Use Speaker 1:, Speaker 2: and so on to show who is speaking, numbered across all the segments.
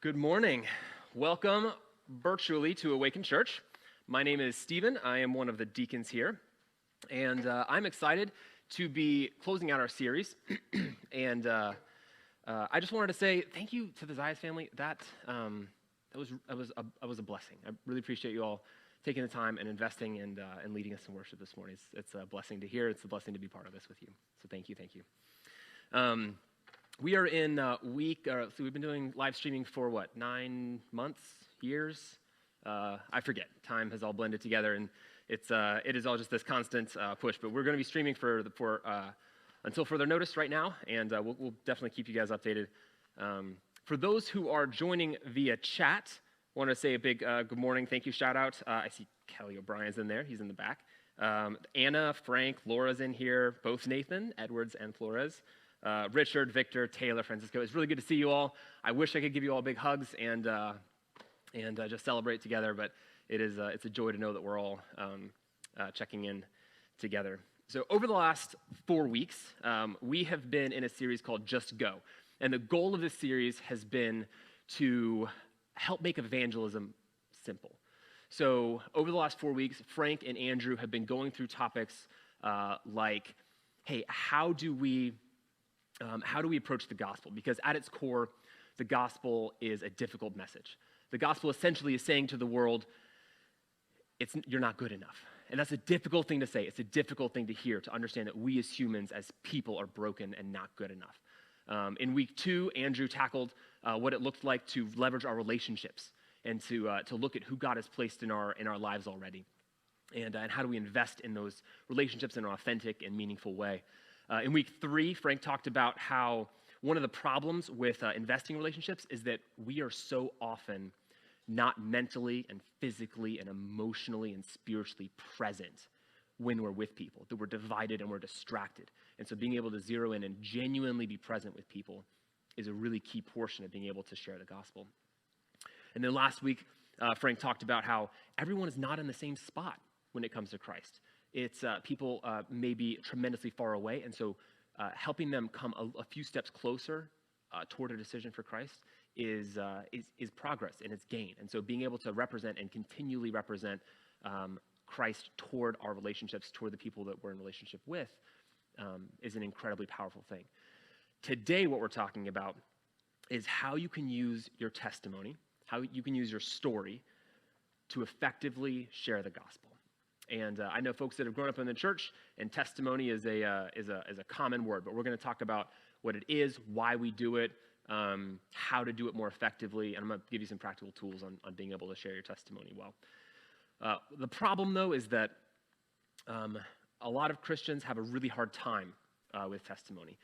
Speaker 1: Good morning. Welcome virtually to Awaken Church. My name is Stephen. I am one of the deacons here, and I'm excited to be closing out our series. and I just wanted to say thank you to the Zayas family. That was a blessing. I really appreciate you all taking the time and investing and leading us in worship this morning. It's a blessing to hear. It's a blessing to be part of this with you. So thank you. We are in so we've been doing live streaming for 9 months, years? I forget. Time has all blended together, and it is all just this constant push. But we're going to be streaming for until further notice right now, and we'll definitely keep you guys updated. For those who are joining via chat, I want to say a big good morning, thank you, shout out. I see Kelly O'Brien's in there. He's in the back. Anna, Frank, Laura's in here. Both Nathan, Edwards, and Flores. Richard, Victor, Taylor, Francisco. It's really good to see you all. I wish I could give you all big hugs and just celebrate together, but it's a joy to know that we're all checking in together. So over the last 4 weeks, we have been in a series called Just Go. And the goal of this series has been to help make evangelism simple. So over the last 4 weeks, Frank and Andrew have been going through topics like, hey, how do we approach the gospel? Because at its core, the gospel is a difficult message. The gospel essentially is saying to the world, you're not good enough. And that's a difficult thing to say. It's a difficult thing to hear, to understand that we as humans, as people, are broken and not good enough. In week 2, Andrew tackled what it looked like to leverage our relationships and to look at who God has placed in our lives already. And how do we invest in those relationships in an authentic and meaningful way. In week 3, Frank talked about how one of the problems with investing in relationships is that we are so often not mentally and physically and emotionally and spiritually present when we're with people, that we're divided and we're distracted. And so being able to zero in and genuinely be present with people is a really key portion of being able to share the gospel. And then last week, Frank talked about how everyone is not in the same spot when it comes to Christ. It's people may be tremendously far away, and so helping them come a few steps closer toward a decision for Christ is progress and it's gain. And so being able to represent and continually represent Christ toward our relationships, toward the people that we're in relationship with, is an incredibly powerful thing. Today, what we're talking about is how you can use your testimony, how you can use your story to effectively share the gospel. And I know folks that have grown up in the church, and testimony is a common word, but we're going to talk about what it is, why we do it, how to do it more effectively, and I'm going to give you some practical tools on being able to share your testimony well. The problem, though, is that a lot of Christians have a really hard time with testimony.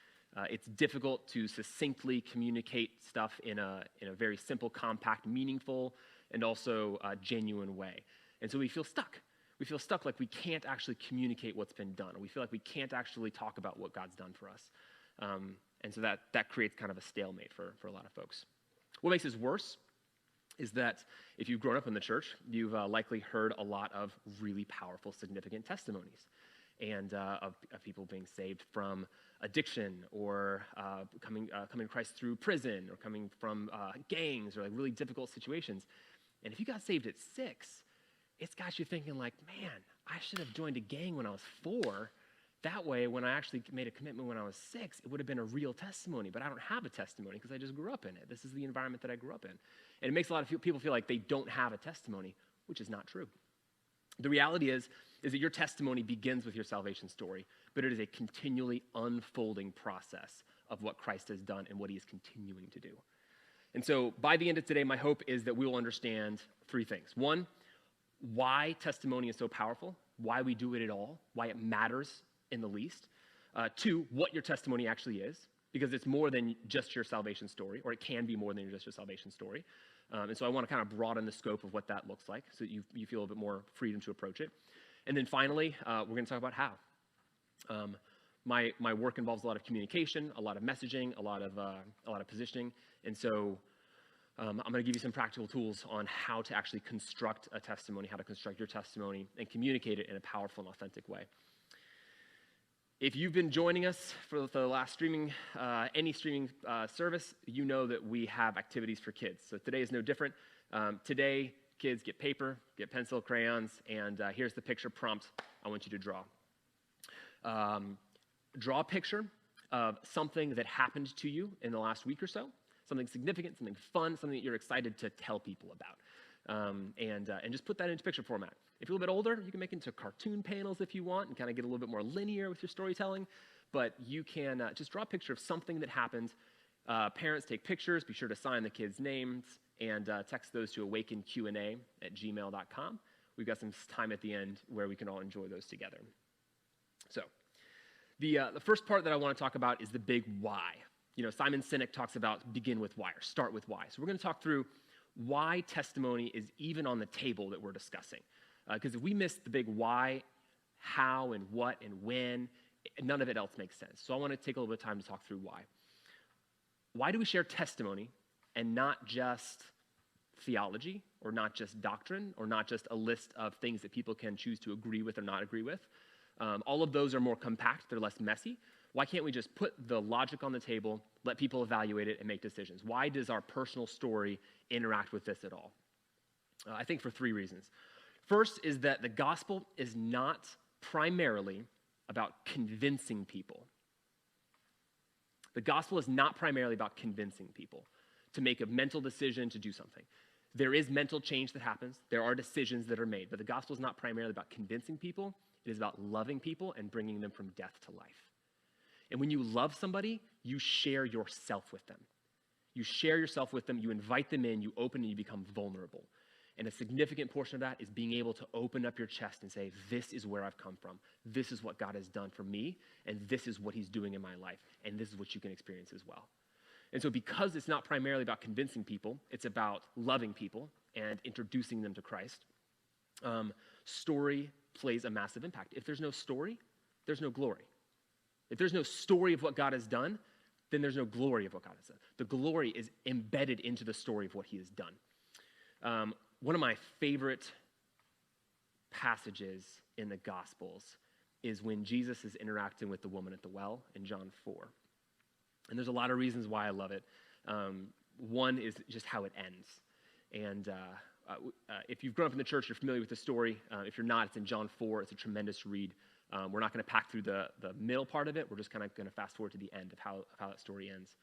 Speaker 1: It's difficult to succinctly communicate stuff in a very simple, compact, meaningful, and also genuine way. And so we feel stuck. We feel stuck like we can't actually communicate what's been done, or we feel like we can't actually talk about what God's done for us. And so that creates kind of a stalemate for a lot of folks. What makes this worse is that if you've grown up in the church, you've likely heard a lot of really powerful, significant testimonies and of people being saved from addiction or coming to Christ through prison or coming from gangs or like really difficult situations. And if you got saved at 6, it's got you thinking like, man, I should have joined a gang when I was 4. That way, when I actually made a commitment when I was 6, it would have been a real testimony, but I don't have a testimony because I just grew up in it. This is the environment that I grew up in. And it makes a lot of people feel like they don't have a testimony, which is not true. The reality is that your testimony begins with your salvation story, but it is a continually unfolding process of what Christ has done and what he is continuing to do. And so by the end of today, my hope is that we will understand 3 things. 1, why testimony is so powerful, why we do it at all, why it matters in the least. 2, what your testimony actually is, because it's more than just your salvation story, or it can be more than just your salvation story. And so I want to kind of broaden the scope of what that looks like so that you feel a bit more freedom to approach it. And then finally, we're going to talk about how. My work involves a lot of communication, a lot of messaging, a lot of positioning, and so I'm going to give you some practical tools on how to actually construct a testimony, how to construct your testimony and communicate it in a powerful and authentic way. If you've been joining us for the last any streaming service, you know that we have activities for kids. So today is no different. Today, kids get paper, get pencil, crayons, and here's the picture prompt I want you to draw. Draw a picture of something that happened to you in the last week or so, something significant, something fun, something that you're excited to tell people about. And just put that into picture format. If you're a little bit older, you can make it into cartoon panels if you want and kind of get a little bit more linear with your storytelling. But you can just draw a picture of something that happened. Parents, take pictures. Be sure to sign the kids' names and text those to awakenqa@gmail.com. We've got some time at the end where we can all enjoy those together. So the first part that I want to talk about is the big why. You know, Simon Sinek talks about begin with why or start with why. So we're going to talk through why testimony is even on the table that we're discussing. Because if we miss the big why, how and what and when, none of it else makes sense. So I want to take a little bit of time to talk through why. Why do we share testimony and not just theology or not just doctrine or not just a list of things that people can choose to agree with or not agree with? All of those are more compact, they're less messy. Why can't we just put the logic on the table, let people evaluate it, and make decisions? Why does our personal story interact with this at all? I think for 3 reasons. First is that the gospel is not primarily about convincing people. The gospel is not primarily about convincing people to make a mental decision to do something. There is mental change that happens. There are decisions that are made. But the gospel is not primarily about convincing people. It is about loving people and bringing them from death to life. And when you love somebody, you share yourself with them. You share yourself with them. You invite them in. You open and you become vulnerable. And a significant portion of that is being able to open up your chest and say, this is where I've come from. This is what God has done for me, and this is what he's doing in my life, and this is what you can experience as well. And so because it's not primarily about convincing people, it's about loving people and introducing them to Christ, story plays a massive impact. If there's no story, there's no glory. If there's no story of what God has done, then there's no glory of what God has done. The glory is embedded into the story of what he has done. One of my favorite passages in the Gospels is when Jesus is interacting with the woman at the well in John 4. And there's a lot of reasons why I love it. One is just how it ends. And if you've grown up in the church, you're familiar with the story. If you're not, it's in John 4. It's a tremendous read. We're not going to pack through the middle part of it. We're just kind of going to fast forward to the end of how that story ends.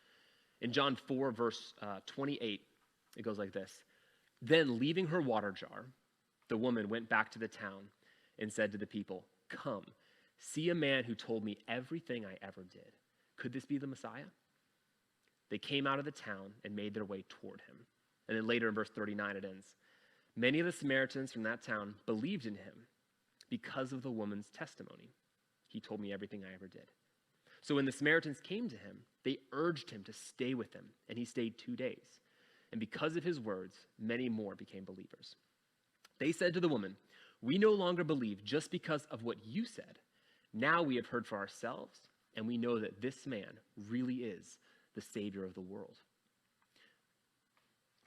Speaker 1: In John 4, verse 28, it goes like this. Then, leaving her water jar, the woman went back to the town and said to the people, come, see a man who told me everything I ever did. Could this be the Messiah? They came out of the town and made their way toward him. And then later in verse 39 it ends. Many of the Samaritans from that town believed in him because of the woman's testimony. He told me everything I ever did. So when the Samaritans came to him, they urged him to stay with them, and he stayed 2 days. And because of his words, many more became believers. They said to the woman, we no longer believe just because of what you said. Now we have heard for ourselves, and we know that this man really is the Savior of the world.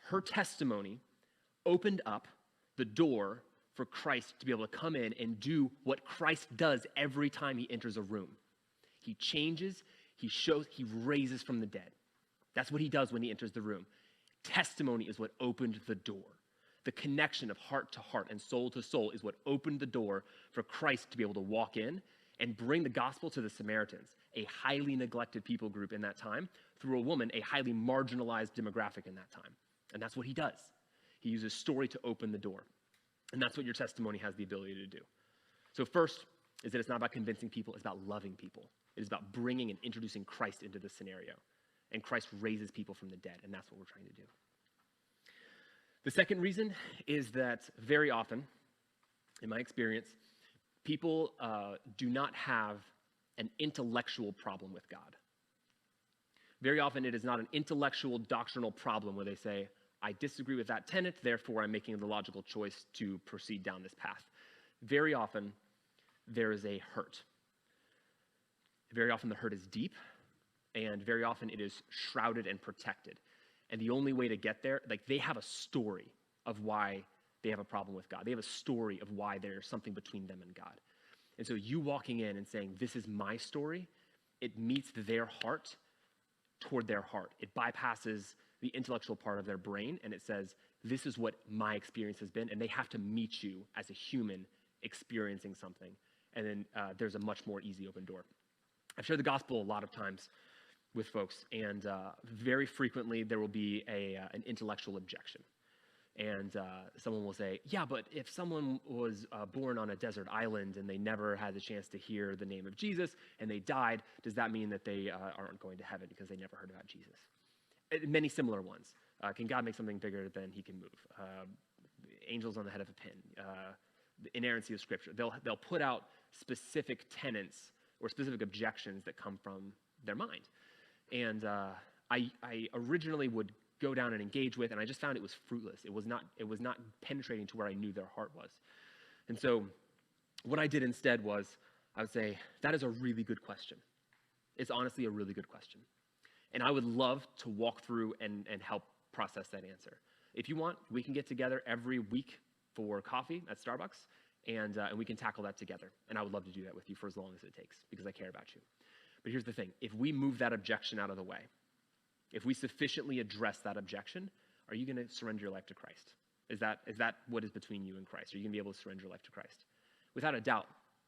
Speaker 1: Her testimony opened up the door for Christ to be able to come in and do what Christ does every time he enters a room. He changes, he shows, he raises from the dead. That's what he does when he enters the room. Testimony is what opened the door. The connection of heart to heart and soul to soul is what opened the door for Christ to be able to walk in and bring the gospel to the Samaritans, a highly neglected people group in that time, through a woman, a highly marginalized demographic in that time. And that's what he does. He uses story to open the door. And that's what your testimony has the ability to do. So first is that it's not about convincing people, it's about loving people. It is about bringing and introducing Christ into the scenario. And Christ raises people from the dead, and that's what we're trying to do. The second reason is that very often, in my experience, people do not have an intellectual problem with God. Very often it is not an intellectual doctrinal problem where they say, I disagree with that tenet, therefore I'm making the logical choice to proceed down this path. Very often there is a hurt. Very often the hurt is deep, and very often it is shrouded and protected. And the only way to get there, like they have a story of why they have a problem with God. They have a story of why there's something between them and God. And so you walking in and saying, this is my story, it meets their heart toward their heart. It bypasses the intellectual part of their brain, and it says, this is what my experience has been, and they have to meet you as a human experiencing something. And then there's a much more easy open door. I've shared the gospel a lot of times with folks, and very frequently there will be an intellectual objection. And someone will say, yeah, but if someone was born on a desert island and they never had the chance to hear the name of Jesus and they died, does that mean that they aren't going to heaven because they never heard about Jesus? Many similar ones. Can God make something bigger than he can move? Angels on the head of a pin. The inerrancy of Scripture. They'll put out specific tenets or specific objections that come from their mind. And I originally would go down and engage with, and I just found it was fruitless. It was not penetrating to where I knew their heart was. And so what I did instead was I would say, that is a really good question. It's honestly a really good question. And I would love to walk through and help process that answer. If you want, we can get together every week for coffee at Starbucks, and we can tackle that together. And I would love to do that with you for as long as it takes, because I care about you. But here's the thing. If we move that objection out of the way, if we sufficiently address that objection, are you going to surrender your life to Christ? Is that what is between you and Christ? Are you going to be able to surrender your life to Christ? Without a doubt,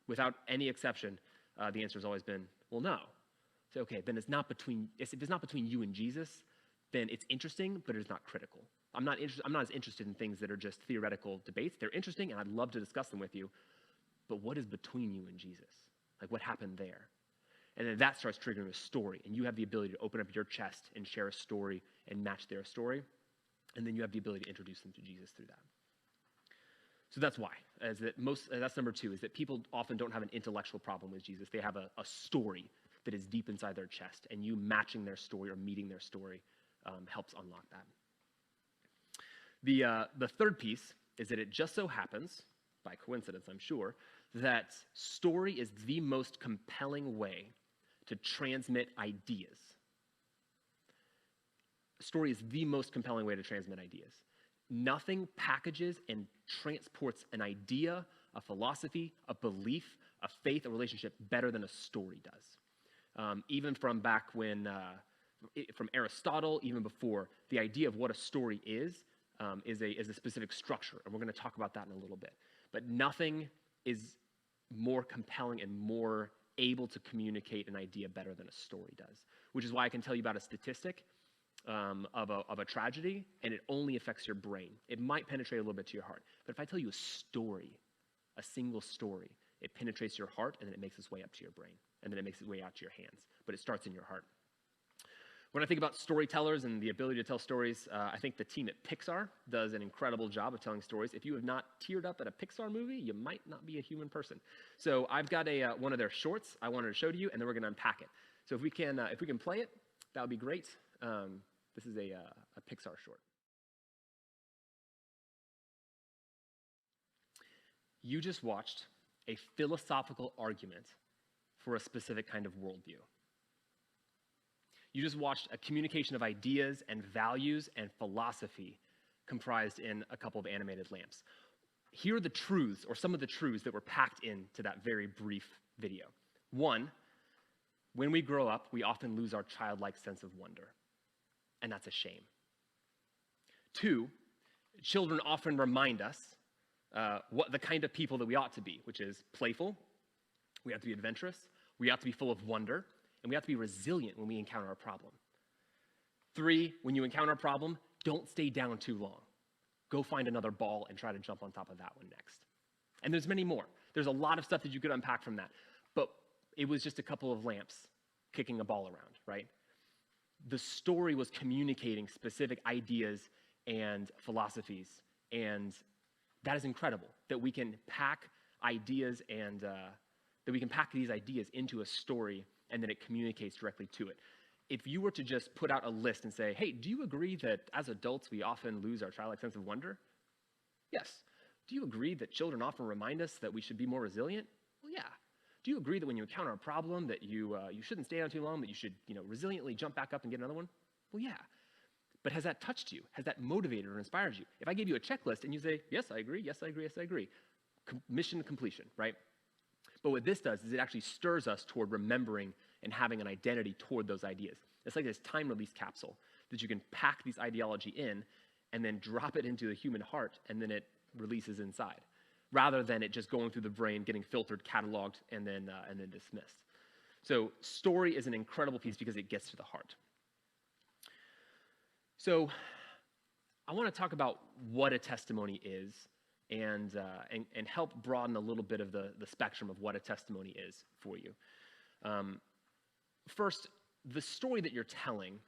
Speaker 1: without any exception, the answer has always been, well, no. So, okay, then if it's not between you and Jesus, then it's interesting, but it's not critical. I'm not as interested in things that are just theoretical debates. They're interesting, and I'd love to discuss them with you. But what is between you and Jesus? Like, what happened there? And then that starts triggering a story, and you have the ability to open up your chest and share a story and match their story, and then you have the ability to introduce them to Jesus through that. So that's why. That's number two, is that people often don't have an intellectual problem with Jesus. They have a story that is deep inside their chest, and you matching their story or meeting their story helps unlock that. The third piece is that it just so happens, by coincidence I'm sure, that story is the most compelling way to transmit ideas. Story is the most compelling way to transmit ideas. Nothing packages and transports an idea, a philosophy, a belief, a faith, a relationship better than a story does. Even from back when, from Aristotle, even before, the idea of what a story is a specific structure, and we're going to talk about that in a little bit. But nothing is more compelling and more able to communicate an idea better than a story does, which is why I can tell you about a statistic of a tragedy, and it only affects your brain. It might penetrate a little bit to your heart, but if I tell you a story, a single story, it penetrates your heart, and then it makes its way up to your brain, and then it makes its way out to your hands, but it starts in your heart. When I think about storytellers and the ability to tell stories, I think the team at Pixar does an incredible job of telling stories. If you have not teared up at a Pixar movie, you might not be a human person. So I've got one of their shorts I wanted to show to you, and then we're going to unpack it. So if we can play it, that would be great. This is a Pixar short. You just watched a philosophical argument for a specific kind of worldview. You just watched a communication of ideas and values and philosophy comprised in a couple of animated lamps. Here are the truths, or some of the truths that were packed into that very brief video. One, when we grow up, we often lose our childlike sense of wonder, and that's a shame. Two, children often remind us what the kind of people that we ought to be, which is playful, we have to be adventurous, we have to be full of wonder, and we have to be resilient when we encounter a problem. Three, when you encounter a problem, don't stay down too long. Go find another ball and try to jump on top of that one next. And there's many more. There's a lot of stuff that you could unpack from that. But it was just a couple of lamps kicking a ball around, right? The story was communicating specific ideas and philosophies. And that is incredible, that we can pack ideas and that we can pack these ideas into a story, and then it communicates directly to it. If you were to just put out a list and say, hey, do you agree that as adults we often lose our childlike sense of wonder? Yes. Do you agree that children often remind us that we should be more resilient? Well, yeah. Do you agree that when you encounter a problem that you shouldn't stay down too long, that you should resiliently jump back up and get another one? Well, yeah. But has that touched you? Has that motivated or inspired you? If I gave you a checklist and you say, yes, I agree, yes, I agree, yes, I agree, mission completion, right? But what this does is it actually stirs us toward remembering and having an identity toward those ideas. It's like this time release capsule that you can pack these ideology in and then drop it into the human heart, and then it releases inside, rather than it just going through the brain, getting filtered, cataloged, and then dismissed. So story is an incredible piece because it gets to the heart. So I want to talk about what a testimony is and help broaden a little bit of the spectrum of what a testimony is for you. First, the story that you're telling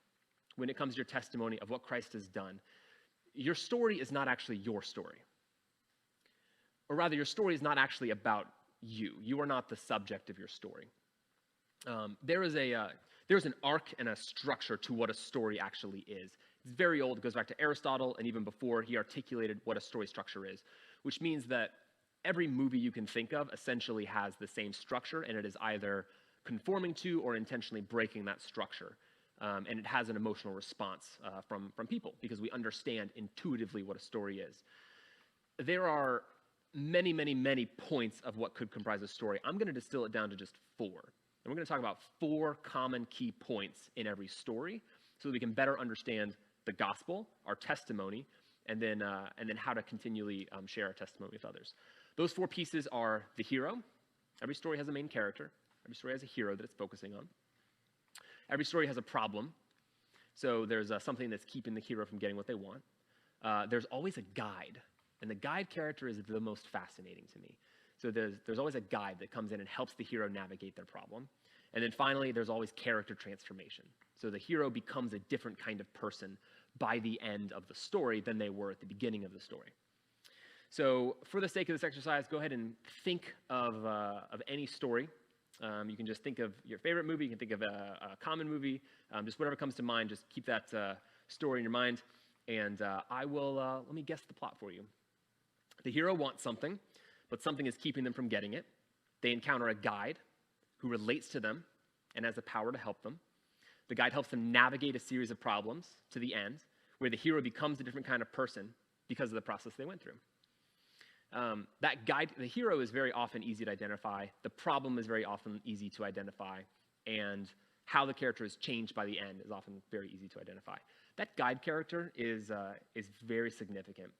Speaker 1: when it comes to your testimony of what Christ has done, your story is not actually your story. Or rather, your story is not actually about you. You are not the subject of your story. There's an arc and a structure to what a story actually is. It's very old. It goes back to Aristotle, and even before, he articulated what a story structure is, which means that every movie you can think of essentially has the same structure, and it is either conforming to or intentionally breaking that structure. And it has an emotional response from people because we understand intuitively what a story is. There are many, many, many points of what could comprise a story. I'm going to distill it down to just 4. And we're going to talk about 4 common key points in every story so that we can better understand the gospel, our testimony, and then how to continually share our testimony with others. Those 4 pieces are the hero. Every story has a main character. Every story has a hero that it's focusing on. Every story has a problem. So there's something that's keeping the hero from getting what they want. There's always a guide. And the guide character is the most fascinating to me. So there's always a guide that comes in and helps the hero navigate their problem. And then finally, there's always character transformation. So the hero becomes a different kind of person by the end of the story than they were at the beginning of the story. So for the sake of this exercise, go ahead and think of any story. You can just think of your favorite movie. You can think of a common movie. Just whatever comes to mind, just keep that story in your mind. And let me guess the plot for you. The hero wants something, but something is keeping them from getting it. They encounter a guide who relates to them and has the power to help them. The guide helps them navigate a series of problems to the end, where the hero becomes a different kind of person because of the process they went through. That guide, the hero is very often easy to identify. The problem is very often easy to identify. And how the character is changed by the end is often very easy to identify. That guide character is very significant.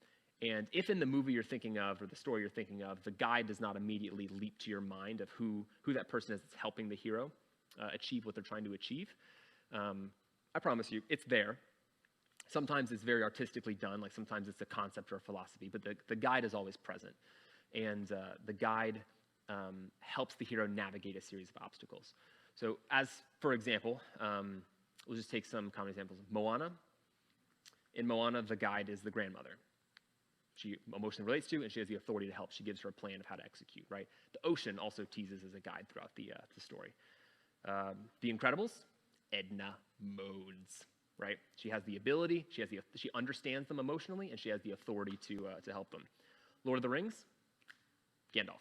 Speaker 1: And if in the movie you're thinking of or the story you're thinking of, the guide does not immediately leap to your mind of who that person is that's helping the hero achieve what they're trying to achieve, I promise you, it's there. Sometimes it's very artistically done, like sometimes it's a concept or a philosophy, but the guide is always present. And the guide helps the hero navigate a series of obstacles. So as, for example, we'll just take some common examples. Moana. In Moana, the guide is the grandmother. She emotionally relates to, and she has the authority to help. She gives her a plan of how to execute, right? The ocean also teases as a guide throughout the story. The Incredibles, Edna Modes, right? She has the ability, she understands them emotionally, and she has the authority to help them. Lord of the Rings, Gandalf.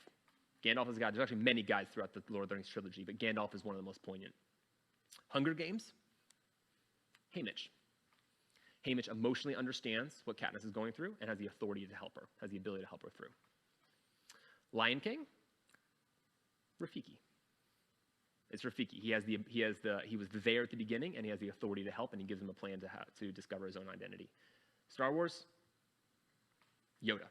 Speaker 1: Gandalf is a guide. There's actually many guides throughout the Lord of the Rings trilogy, but Gandalf is one of the most poignant. Hunger Games, Haymitch. Haymitch emotionally understands what Katniss is going through and has the authority to help her, has the ability to help her through. Lion King, Rafiki. It's Rafiki. He was there at the beginning, and he has the authority to help, and he gives him a plan to discover his own identity. Star Wars, Yoda.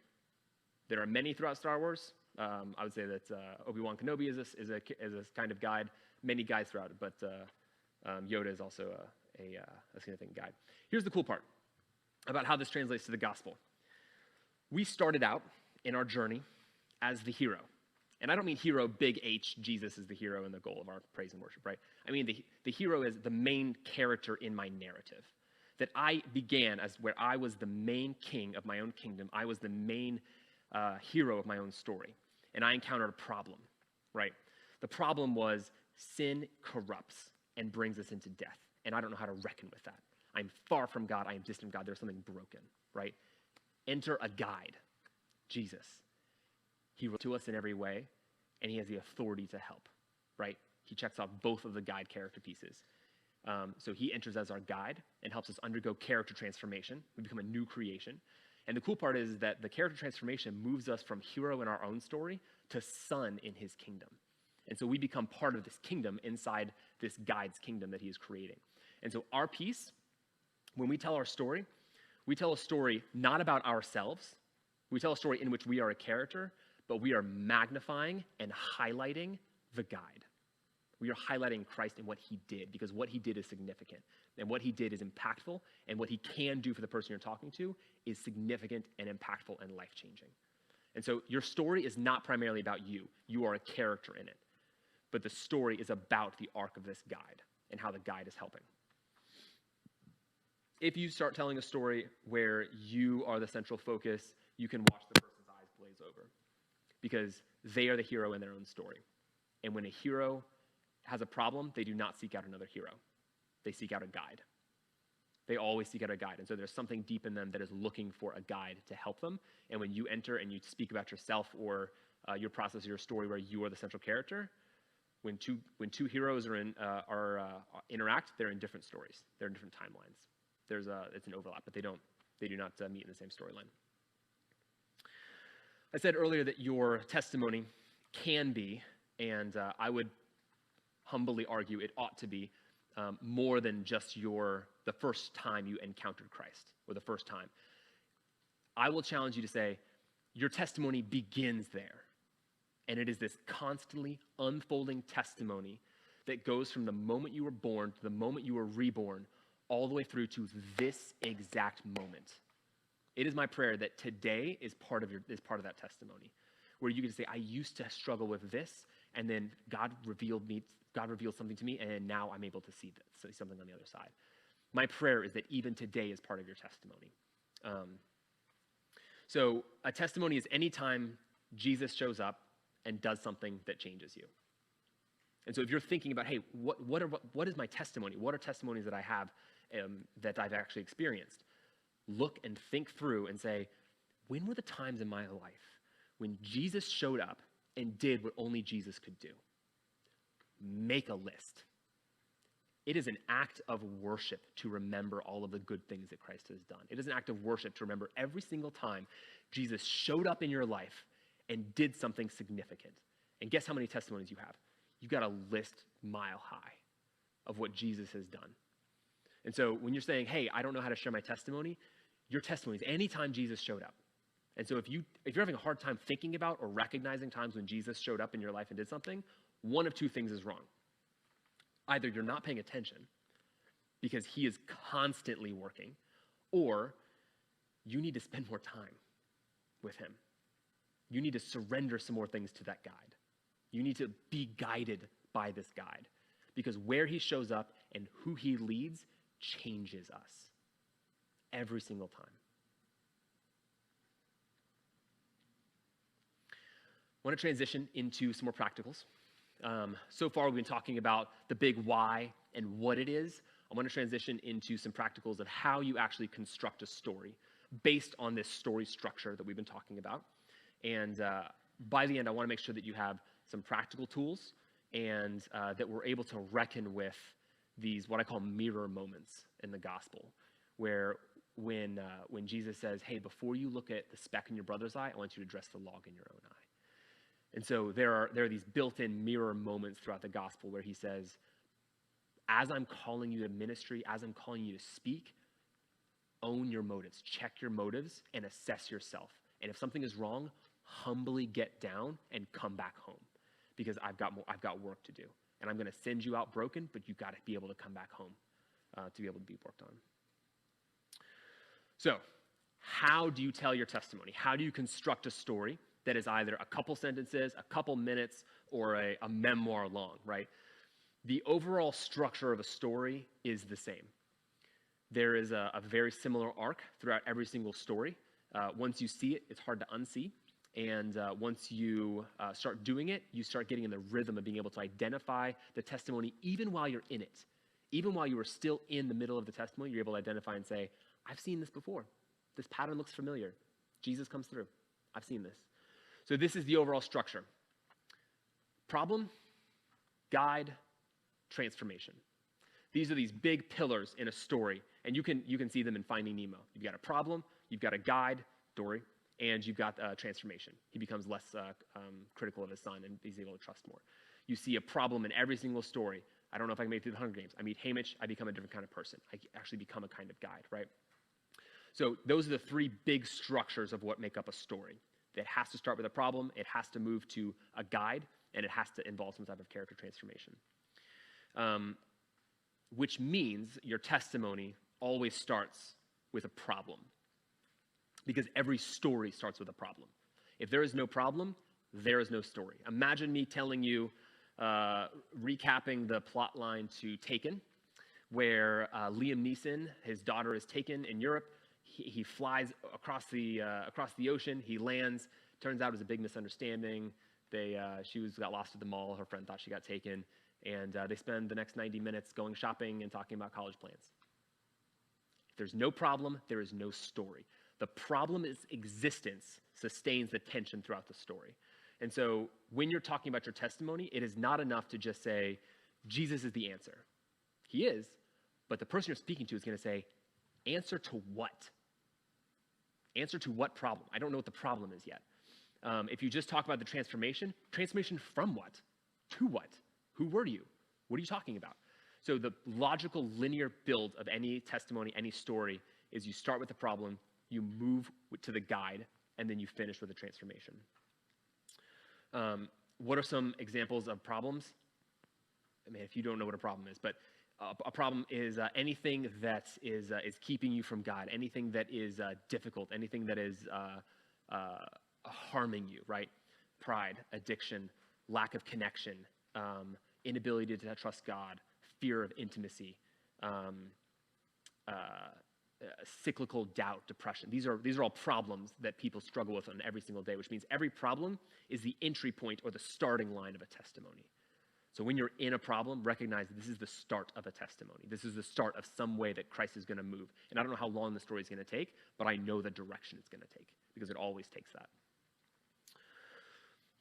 Speaker 1: There are many throughout Star Wars. I would say that Obi-Wan Kenobi is a kind of guide. Many guides throughout it, but Yoda is also a significant guide. Here's the cool part about how this translates to the gospel. We started out in our journey as the hero. And I don't mean hero, big H, Jesus is the hero and the goal of our praise and worship, right? I mean the hero is the main character in my narrative. That I began as where I was the main king of my own kingdom. I was the main hero of my own story. And I encountered a problem, right? The problem was sin corrupts and brings us into death. And I don't know how to reckon with that. I'm far from God. I am distant from God. There's something broken, right? Enter a guide, Jesus. He relates to us in every way, and he has the authority to help, right? He checks off both of the guide character pieces. So he enters as our guide and helps us undergo character transformation. We become a new creation. And the cool part is that the character transformation moves us from hero in our own story to son in his kingdom. And so we become part of this kingdom inside this guide's kingdom that he is creating. And so our piece, when we tell our story, we tell a story not about ourselves. We tell a story in which we are a character, but we are magnifying and highlighting the guide. We are highlighting Christ and what he did, because what he did is significant, and what he did is impactful, and what he can do for the person you're talking to is significant and impactful and life-changing. And so your story is not primarily about you. You are a character in it. But the story is about the arc of this guide and how the guide is helping. If you start telling a story where you are the central focus, you can watch the person's eyes glaze over, because they are the hero in their own story. And when a hero has a problem, they do not seek out another hero. They seek out a guide. They always seek out a guide. And so there's something deep in them that is looking for a guide to help them. And when you enter and you speak about yourself or your process of your story where you are the central character, when two heroes interact, they're in different stories. They're in different timelines. It's an overlap, but they do not meet in the same storyline. I said earlier that your testimony can be, and I would humbly argue it ought to be, more than just the first time you encountered Christ, or the first time. I will challenge you to say, your testimony begins there. And it is this constantly unfolding testimony that goes from the moment you were born to the moment you were reborn, all the way through to this exact moment. It is my prayer that today is part of that testimony, where you can say, I used to struggle with this, and then God revealed something to me, and now I'm able to see something on the other side. My prayer is that even today is part of your testimony. So a testimony is any time Jesus shows up and does something that changes you. And so if you're thinking about, hey, what is my testimony? What are testimonies that I have that I've actually experienced? Look and think through and say, when were the times in my life when Jesus showed up and did what only Jesus could do? Make a list. It is an act of worship to remember all of the good things that Christ has done. It is an act of worship to remember every single time Jesus showed up in your life and did something significant. And guess how many testimonies you have? You've got a list mile high of what Jesus has done. And so when you're saying, hey, I don't know how to share my testimony, your testimony is anytime Jesus showed up. And so if you're having a hard time thinking about or recognizing times when Jesus showed up in your life and did something, one of two things is wrong. Either you're not paying attention because he is constantly working, or you need to spend more time with him. You need to surrender some more things to that guide. You need to be guided by this guide, because where he shows up and who he leads changes us every single time. I want to transition into some more practicals. So far, we've been talking about the big why and what it is. I want to transition into some practicals of how you actually construct a story based on this story structure that we've been talking about. And by the end, I want to make sure that you have some practical tools and that we're able to reckon with these, what I call mirror moments in the gospel, where when Jesus says, hey, before you look at the speck in your brother's eye, I want you to address the log in your own eye. And so there are these built-in mirror moments throughout the gospel where he says, as I'm calling you to ministry, as I'm calling you to speak, own your motives, check your motives, and assess yourself. And if something is wrong, humbly get down and come back home, because I've got work to do. And I'm going to send you out broken, but you've got to be able to come back home to be able to be worked on. So how do you tell your testimony? How do you construct a story that is either a couple sentences, a couple minutes, or a memoir long, right? The overall structure of a story is the same. There is a very similar arc throughout every single story. Once you see it, it's hard to unsee. And once you start doing it, you start getting in the rhythm of being able to identify the testimony even while you're in it. Even while you are still in the middle of the testimony, you're able to identify and say, I've seen this before. This pattern looks familiar. Jesus comes through. I've seen this. So this is the overall structure. Problem, guide, transformation. These are these big pillars in a story, and you can see them in Finding Nemo. You've got a problem, you've got a guide, Dory, and you've got transformation. He becomes less critical of his son, and he's able to trust more. You see a problem in every single story. I don't know if I can make it through the Hunger Games. I meet Haymitch, I become a different kind of person. I actually become a kind of guide, right? So those are the three big structures of what make up a story. It has to start with a problem, it has to move to a guide, and it has to involve some type of character transformation. Which means your testimony always starts with a problem. Because every story starts with a problem. If there is no problem, there is no story. Imagine me telling you, recapping the plot line to Taken, where Liam Neeson, his daughter is taken in Europe. He flies across the ocean. He lands. Turns out it was a big misunderstanding. She got lost at the mall. Her friend thought she got taken. And they spend the next 90 minutes going shopping and talking about college plans. If there's no problem, there is no story. The problem's existence sustains the tension throughout the story. And so when you're talking about your testimony, it is not enough to just say, Jesus is the answer. He is, but the person you're speaking to is going to say, answer to what? Answer to what problem? I don't know what the problem is yet. If you just talk about the transformation from what? To what? Who were you? What are you talking about? So the logical linear build of any testimony, any story, is you start with the problem, you move to the guide, and then you finish with the transformation. What are some examples of problems? I mean, if you don't know what a problem is, but a problem is anything that is keeping you from God, anything that is difficult, anything that is harming you, right? Pride, addiction, lack of connection, inability to trust God, fear of intimacy, cyclical doubt, depression. These are all problems that people struggle with on every single day, which means every problem is the entry point or the starting line of a testimony. So when you're in a problem, recognize that this is the start of a testimony. This is the start of some way that Christ is going to move. And I don't know how long the story is going to take, but I know the direction it's going to take because it always takes that.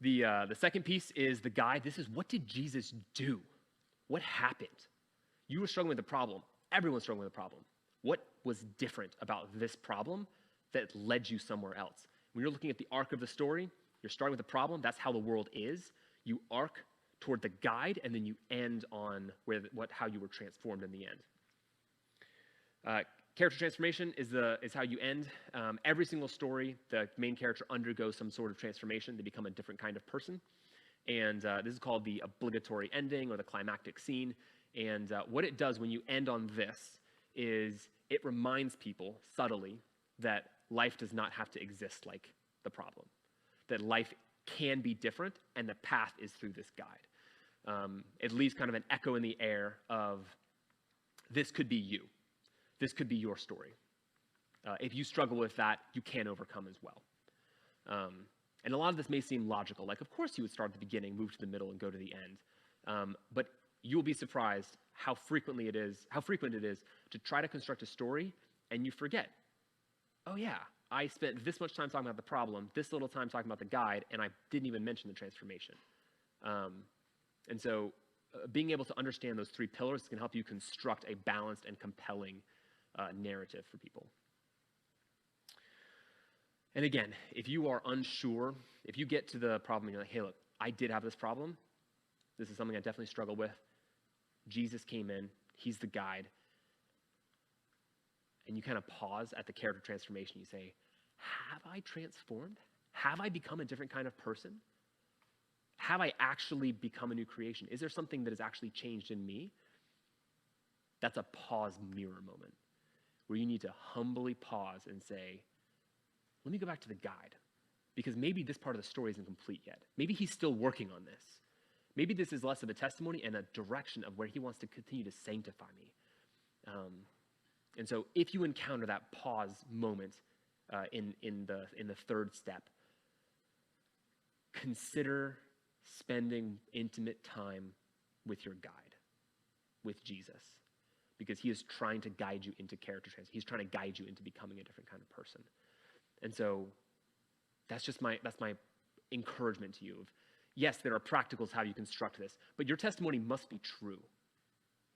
Speaker 1: The second piece is the guide. This is, what did Jesus do? What happened? You were struggling with a problem. Everyone's struggling with a problem. What was different about this problem that led you somewhere else? When you're looking at the arc of the story, you're starting with a problem. That's how the world is. You arc toward the guide, and then you end on how you were transformed in the end. Character transformation is how you end. Every single story, the main character undergoes some sort of transformation. They become a different kind of person. And this is called the obligatory ending or the climactic scene. And what it does when you end on this is it reminds people subtly that life does not have to exist like the problem, that life can be different, and the path is through this guide. It leaves kind of an echo in the air of, this could be you. This could be your story. If you struggle with that, you can overcome as well. And a lot of this may seem logical, like of course you would start at the beginning, move to the middle, and go to the end. But you'll be surprised how frequent it is to try to construct a story and you forget, oh yeah, I spent this much time talking about the problem, this little time talking about the guide, and I didn't even mention the transformation. And so being able to understand those three pillars can help you construct a balanced and compelling narrative for people. And again, if you are unsure, if you get to the problem and you're like, hey, look, I did have this problem. This is something I definitely struggle with. Jesus came in. He's the guide. And you kind of pause at the character transformation. You say, have I transformed? Have I become a different kind of person? Have I actually become a new creation? Is there something that has actually changed in me? That's a pause mirror moment where you need to humbly pause and say, let me go back to the guide, because maybe this part of the story isn't complete yet. Maybe he's still working on this. Maybe this is less of a testimony and a direction of where he wants to continue to sanctify me. And so if you encounter that pause moment in the third step, consider spending intimate time with your guide, with Jesus, because he is trying to guide you into character transformation. He's trying to guide you into becoming a different kind of person. And so that's my encouragement to you. Yes, there are practicals how you construct this, but your testimony must be true.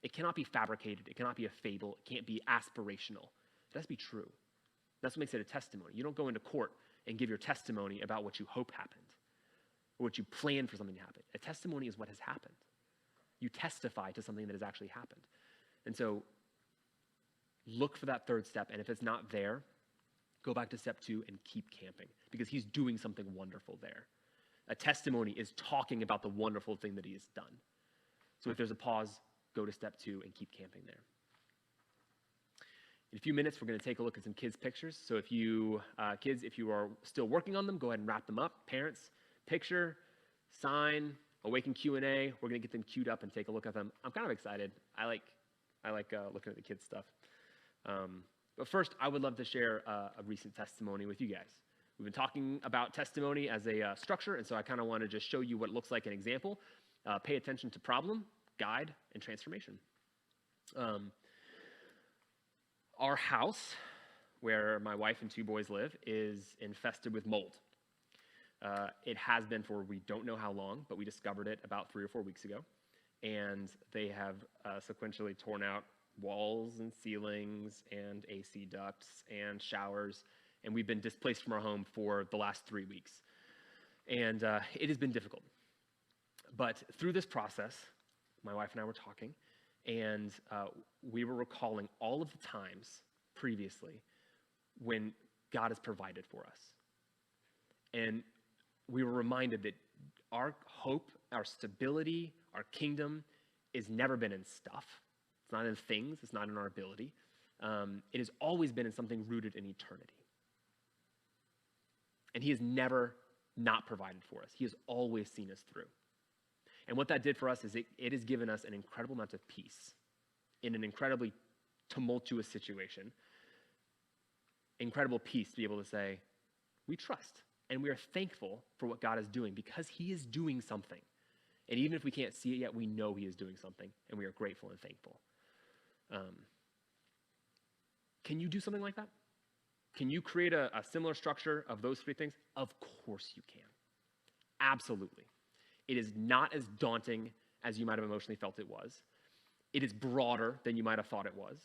Speaker 1: It cannot be fabricated. It cannot be a fable. It can't be aspirational. It has to be true. That's what makes it a testimony. You don't go into court and give your testimony about what you hope happened or what you plan for something to happen. A testimony is what has happened. You testify to something that has actually happened. And so look for that third step, and if it's not there, go back to step 2 and keep camping, because he's doing something wonderful there. A testimony is talking about the wonderful thing that he has done. So if there's a pause, go to step 2 and keep camping there. In a few minutes, we're going to take a look at some kids' pictures. So if you, kids, if you are still working on them, go ahead and wrap them up. Parents, picture, sign, Awaken Q&A. We're going to get them queued up and take a look at them. I'm kind of excited. I like looking at the kids' stuff. But first, I would love to share a recent testimony with you guys. We've been talking about testimony as a structure, and so I kind of want to just show you what it looks like an example. Pay attention to problem, guide, and transformation. Our house, where my wife and 2 boys live, is infested with mold. It has been for we don't know how long, but we discovered it about 3 or 4 weeks ago. And they have sequentially torn out walls and ceilings and AC ducts and showers. And we've been displaced from our home for the last 3 weeks. And it has been difficult. But through this process, my wife and I were talking, and we were recalling all of the times previously when God has provided for us. And we were reminded that our hope, our stability, our kingdom has never been in stuff. It's not in things. It's not in our ability. It has always been in something rooted in eternity. And he has never not provided for us. He has always seen us through. And what that did for us is it has given us an incredible amount of peace in an incredibly tumultuous situation. Incredible peace to be able to say, we trust and we are thankful for what God is doing, because he is doing something. And even if we can't see it yet, we know he is doing something, and we are grateful and thankful. Can you do something like that? Can you create a similar structure of those 3 things? Of course you can. Absolutely. It is not as daunting as you might have emotionally felt it was. It is broader than you might have thought it was.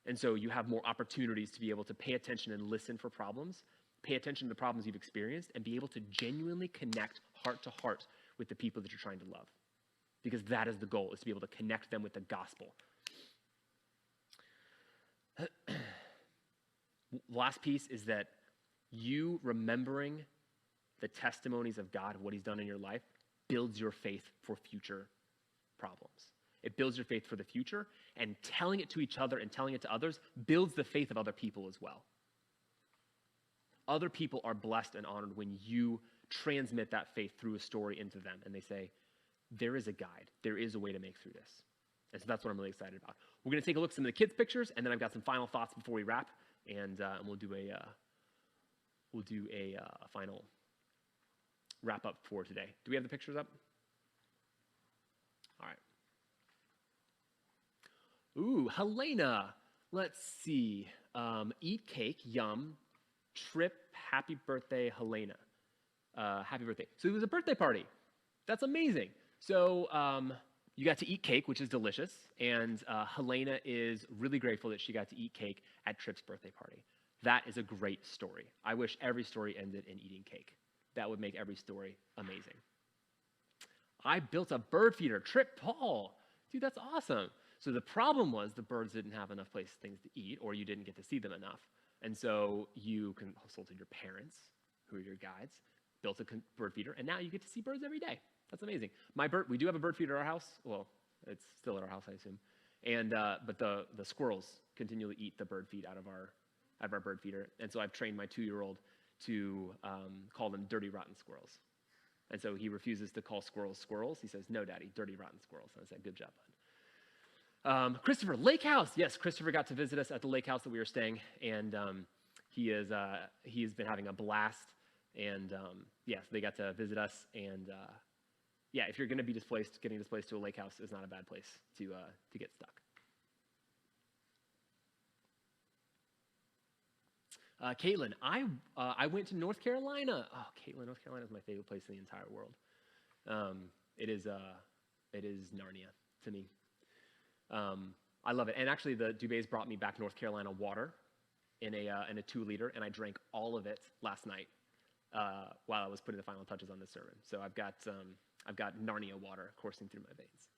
Speaker 1: And so you have more opportunities to be able to pay attention and listen for problems, pay attention to the problems you've experienced, and be able to genuinely connect heart to heart with the people that you're trying to love. Because that is the goal, is to be able to connect them with the gospel. The last piece is that you remembering the testimonies of God, what he's done in your life, builds your faith for future problems. It builds your faith for the future, and telling it to each other and telling it to others builds the faith of other people as well. Other people are blessed and honored when you transmit that faith through a story into them, and they say, there is a guide, there is a way to make through this. And so that's what I'm really excited about. We're going to take a look at some of the kids' pictures, and then I've got some final thoughts before we wrap, and we'll do a final wrap up for today. Do we have the pictures up? All right. Ooh, Helena. Let's see. Eat cake, yum. Trip, happy birthday, Helena. Happy birthday. So it was a birthday party. That's amazing. So you got to eat cake, which is delicious, and Helena is really grateful that she got to eat cake at Trip's birthday party. That is a great story. I wish every story ended in eating cake. That would make every story amazing. I built a bird feeder, Trip Paul. Dude, that's awesome. So the problem was the birds didn't have enough things to eat, or you didn't get to see them enough. And so you consulted your parents, who are your guides, built a bird feeder, and now you get to see birds every day. That's amazing. We do have a bird feeder at our house. Well, it's still at our house, I assume. And but the squirrels continually eat the bird feed out of our bird feeder. And so I've trained my 2-year-old to call them dirty, rotten squirrels. And so he refuses to call squirrels squirrels. He says, no, Daddy, dirty, rotten squirrels. And I said, good job, bud. Christopher, lake house. Yes, Christopher got to visit us at the lake house that we were staying, and he has been having a blast. And yes, they got to visit us. And yeah, if you're going to be displaced, getting displaced to a lake house is not a bad place to get stuck. Caitlin, I went to North Carolina. Oh, Caitlin, North Carolina is my favorite place in the entire world. It is Narnia to me. I love it. And actually, the Dubés brought me back North Carolina water in a 2-liter, and I drank all of it last night while I was putting the final touches on this sermon. So I've got I've got Narnia water coursing through my veins.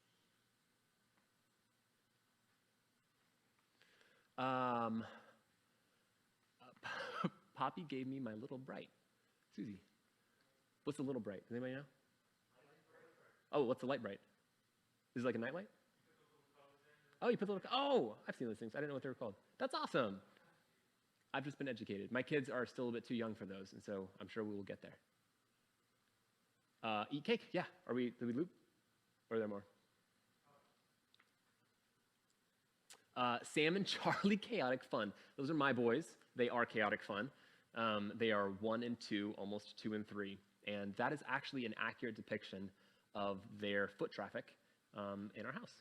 Speaker 1: Poppy gave me my Little Bright. Susie, what's the Little Bright? Does anybody know? Oh, what's the Light Bright? Is it like a nightlight? Oh, you put the little, oh, I've seen those things. I didn't know what they were called. That's awesome. I've just been educated. My kids are still a bit too young for those, and so I'm sure we will get there. Eat cake? Yeah. Did we loop? Or are there more? Sam and Charlie, Chaotic Fun. Those are my boys. They are chaotic fun. They are 1 and 2, almost 2 and 3. And that is actually an accurate depiction of their foot traffic in our house.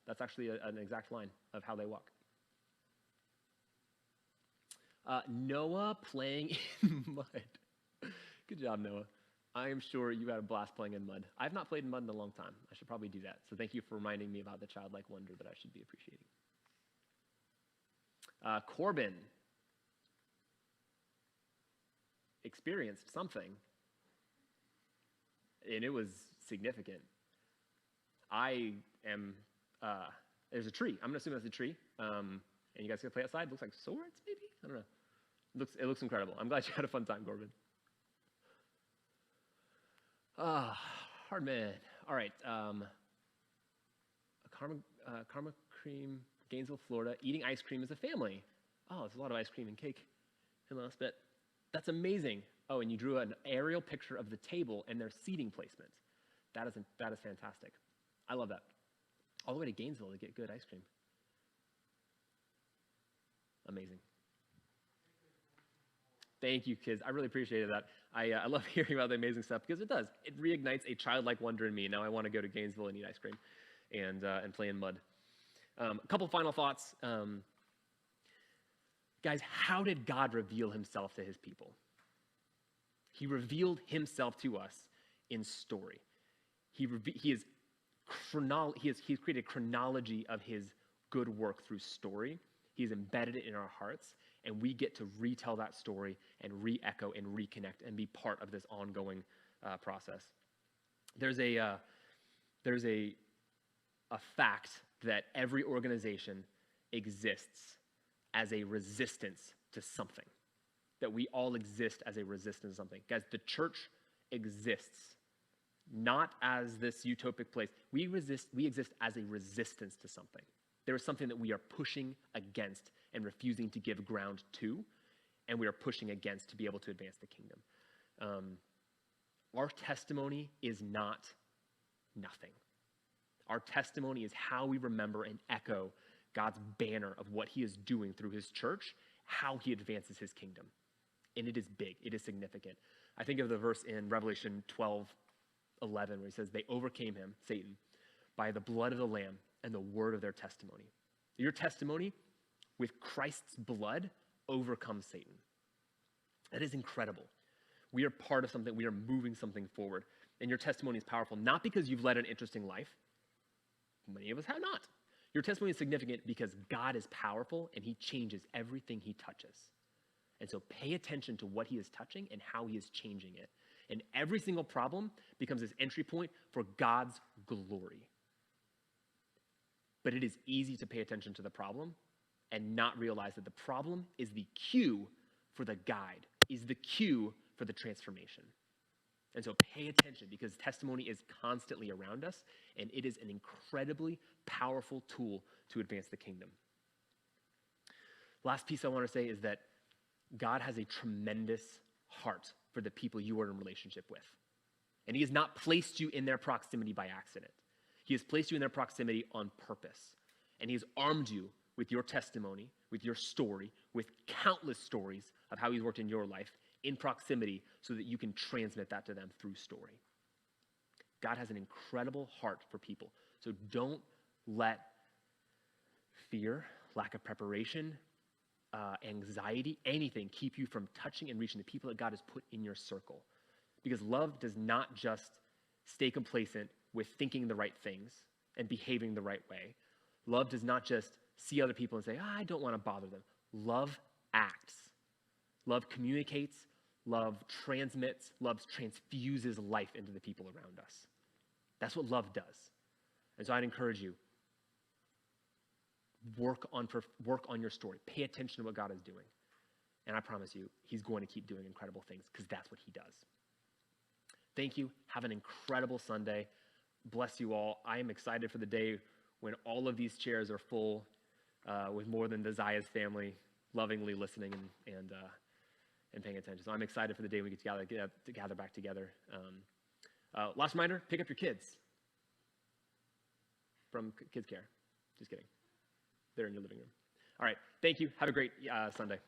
Speaker 1: That's actually an exact line of how they walk. Noah playing in mud. Good job, Noah. I am sure you had a blast playing in mud. I've not played in mud in a long time. I should probably do that. So thank you for reminding me about the childlike wonder that I should be appreciating. Corbin experienced something, and it was significant. There's a tree. I'm going to assume that's a tree. And you guys can play outside. It looks like swords, maybe? I don't know. It looks incredible. I'm glad you had a fun time, Corbin. Hard man. All right. Karma Cream, Gainesville, Florida. Eating ice cream as a family. Oh, there's a lot of ice cream and cake in the last bit. That's amazing. Oh, and you drew an aerial picture of the table and their seating placement. That is fantastic. I love that. All the way to Gainesville to get good ice cream. Amazing. Thank you, kids. I really appreciated that. I love hearing about the amazing stuff because it does. It reignites a childlike wonder in me. Now I want to go to Gainesville and eat ice cream and play in mud. A couple final thoughts. Guys, how did God reveal himself to his people? He revealed himself to us in story. He's created a chronology of his good work through story. He's embedded it in our hearts, and we get to retell that story and re-echo and reconnect and be part of this ongoing process. There's a fact that every organization exists as a resistance to something, that we all exist as a resistance to something. Guys, the church exists not as this utopic place. We exist as a resistance to something. There is something that we are pushing against and refusing to give ground to, and we are pushing against to be able to advance the kingdom. Our testimony is not nothing. Our testimony is how we remember and echo God's banner of what he is doing through his church, how he advances his kingdom. And it is big. It is significant. I think of the verse in Revelation 12:11 where he says, they overcame him, Satan, by the blood of the Lamb and the word of their testimony. Your testimony with Christ's blood overcomes Satan. That is incredible. We are part of something. We are moving something forward. And your testimony is powerful, not because you've led an interesting life. Many of us have not. Your testimony is significant because God is powerful and he changes everything he touches. And so pay attention to what he is touching and how he is changing it. And every single problem becomes this entry point for God's glory. But it is easy to pay attention to the problem and not realize that the problem is the cue for the guide, is the cue for the transformation. And so pay attention because testimony is constantly around us, and it is an incredibly powerful tool to advance the kingdom. Last piece I want to say is that God has a tremendous heart for the people you are in relationship with. And he has not placed you in their proximity by accident. He has placed you in their proximity on purpose. And he has armed you with your testimony, with your story, with countless stories of how he's worked in your life in proximity so that you can transmit that to them through story. God has an incredible heart for people. So don't let fear, lack of preparation, anxiety, anything keep you from touching and reaching the people that God has put in your circle. Because love does not just stay complacent with thinking the right things and behaving the right way. Love does not just see other people and say, I don't want to bother them. Love acts. Love communicates. Love transmits, love transfuses life into the people around us. That's what love does. And so I'd encourage you, work on your story. Pay attention to what God is doing. And I promise you, he's going to keep doing incredible things because that's what he does. Thank you. Have an incredible Sunday. Bless you all. I am excited for the day when all of these chairs are full with more than the Zayas family lovingly listening and paying attention. So I'm excited for the day we get to gather back together. Last reminder, pick up your kids from Kids Care. Just kidding. They're in your living room. All right. Thank you. Have a great Sunday.